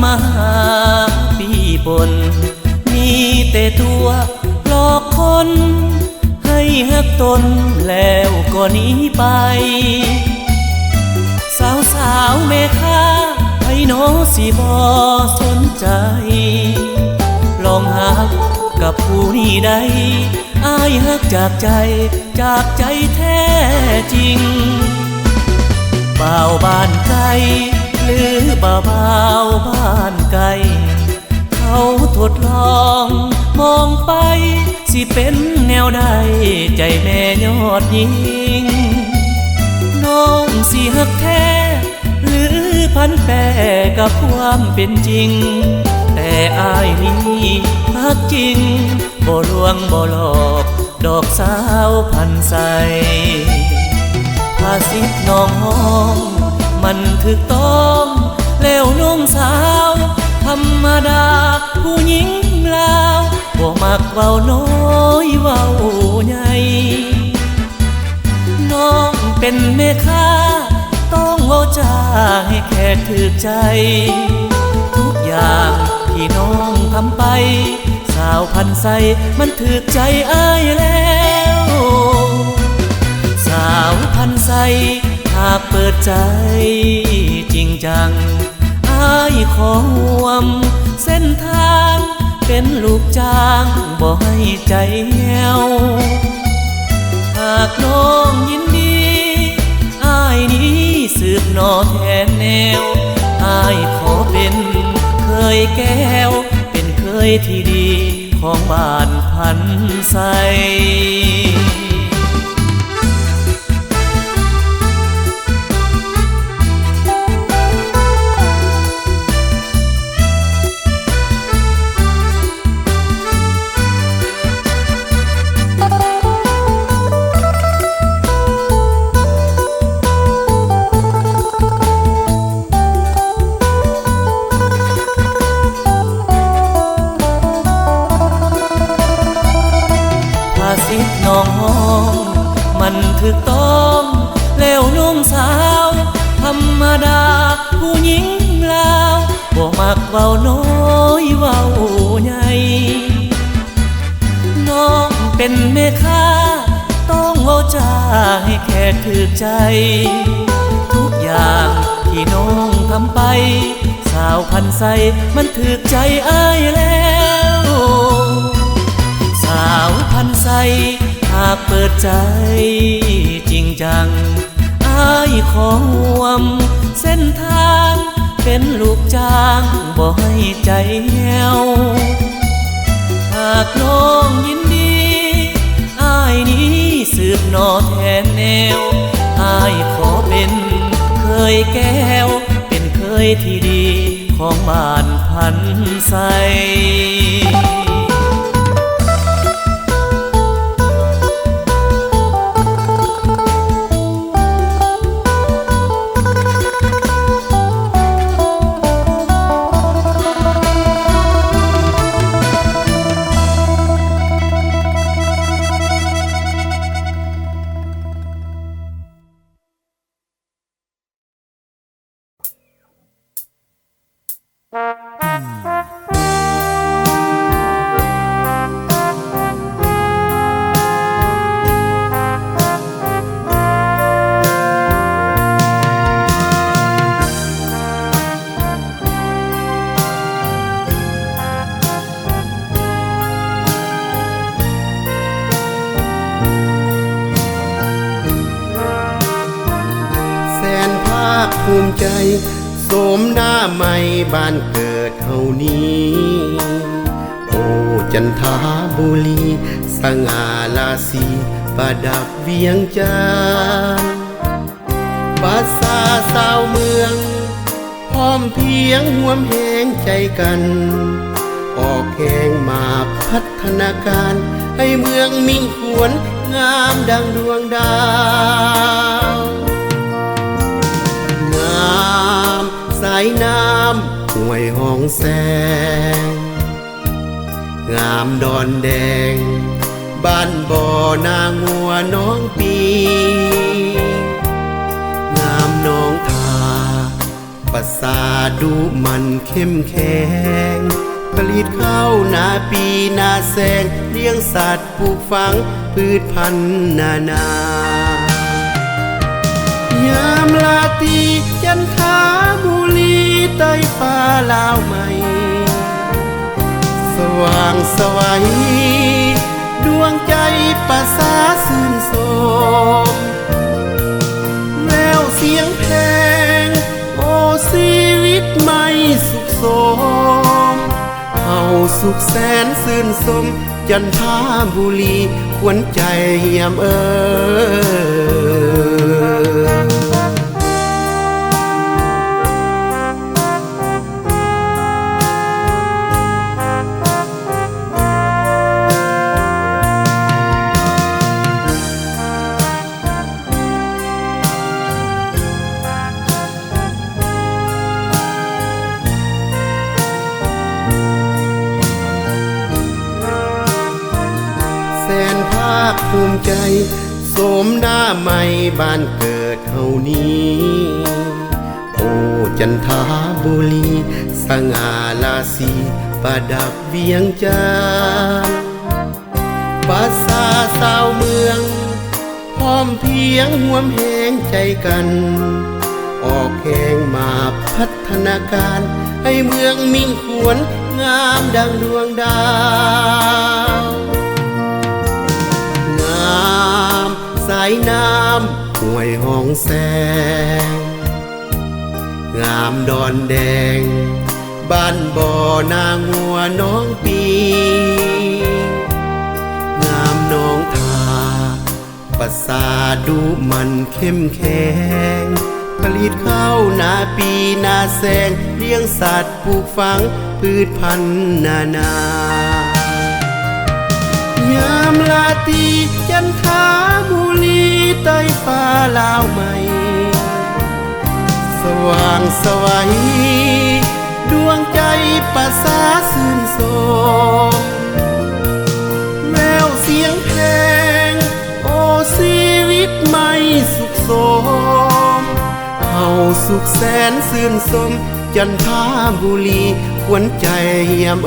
มาหาปีบนมีแต่ตัวหลอกคนให้หักตนแล้วก็หนีไปสาวแม่ค้าให้น้องสิบ่สนใจลองหักกับผู้นี้ได้อายหักจากใจแท้จริงบ่าวบ้านไกลหรือบ่าวบ้านไกลเขาทดลองมองไปสิเป็นแนวใดใจแม่ยอดยิงน้องสิหักแท้หรือพันแปรกับความเป็นจริงแต่อายนี้หักจริงบ่ลวงบ่หลอกดอกสาวพันใสภาษิตน้องห้องมันถูกต้องแล้วน้องสาวธรรมดาผู้หญิงลาวบ่มักเว้าน้อยเว้าใหญ่น้องเป็นแม่ค้าต้องเว้าจาให้แขกถูกใจทุกอย่างที่น้องทำไปสาวพันใสมันถูกใจอ้ายแล้วสาวพันใสหากเปิดใจจริงจังอ้ายขอห่วมเส้นทางเป็นลูกจ้างบ่ให้ใจแห้วหากน้องยินดีอ้ายนี้สืบหน่อแทนแนวอ้ายขอเป็นเคยแก้วเป็นเคยที่ดีของบ้านพันใสน้องห้องมันถูกต้องแล้วน้องสาวธรรมดาผู้หญิงลาวบ่มักเว้าน้อยเว้าใหญ่น้องเป็นแม่ค้าต้องเว้าจาให้แขกถูกใจทุกอย่างที่น้องทำไปสาวพันใสมันถูกใจอ้ายแล้วสาวพันใสหากเปิดใจจริงจังอ้ายขอห่วมเส้นทางเป็นลูกจ้างบ่ให้ใจแห้วหากน้องยินดีอ้ายนี้สืบหน่อแทนแนวอ้ายขอเป็นเคยแก้วเป็นเคยที่ดีของบ้านพันใสภูมิใจโสมหน้าใหม่บ้านเกิดเฮานี้โอ้จันทบุรีสง่าราศีประดับเวียงจันทร์ภาษาสาวเมืองพร้อมเพียงห่วมแหงใจกันออกแห่งมาพัฒนาการให้เมืองมิ่งขวนงามดังดวงดาวสายน้ำห้วยห้องแสงงามดอนแดงบ้านบ่อนางัวน้องปีงามน้องทาปราสาท ดูมันเข้มแข็งผลิตข้าวนาปีนาแสงเลี้ยงสัตว์ปลูกฝังพืชพันธุ์นานายามลาตรีจันทาบุรีใต้ฟ้าลาวใหม่สว่างสวัยดวงใจประสาสื่นโสมแววเสียงเพลงโอ้ชีวิตไม่สุขโสมเฮาสุขแสนสื่นสมจันทบุรีควรใจยามแสนภาคภูมิใจโสมหน้าใหม่บ้านเกิดเฮานี้โอ้จันทบุรีสง่าราศีประดับเวียงจันทร์ภาษาสาวเมืองพร้อมเพียงห่วมแหงใจกันออกแข่งมาพัฒนาการให้เมืองมิ่งขวนงามดังดวงดาวงามสายน้ำห้วยห้องแสงงามดอนแดงบ้านบ่อนางัวน้องปีงามน้องทาประสาดูมันเข้มแข็งผลิตข้าวนาปีนาแสงเลี้ยงสัตว์ปลูกฝังพืชพันธุ์นานายามลาตรีจันทบุรีใต้ฟ้าลาวใหม่สว่างสวัยดวงใจประสาสื่นโสมแววเสียงเพลงโอ้ชีวิตไม่สุขโสมเฮาสุขแสนสื่นสมจันทบุรีควรใจยาม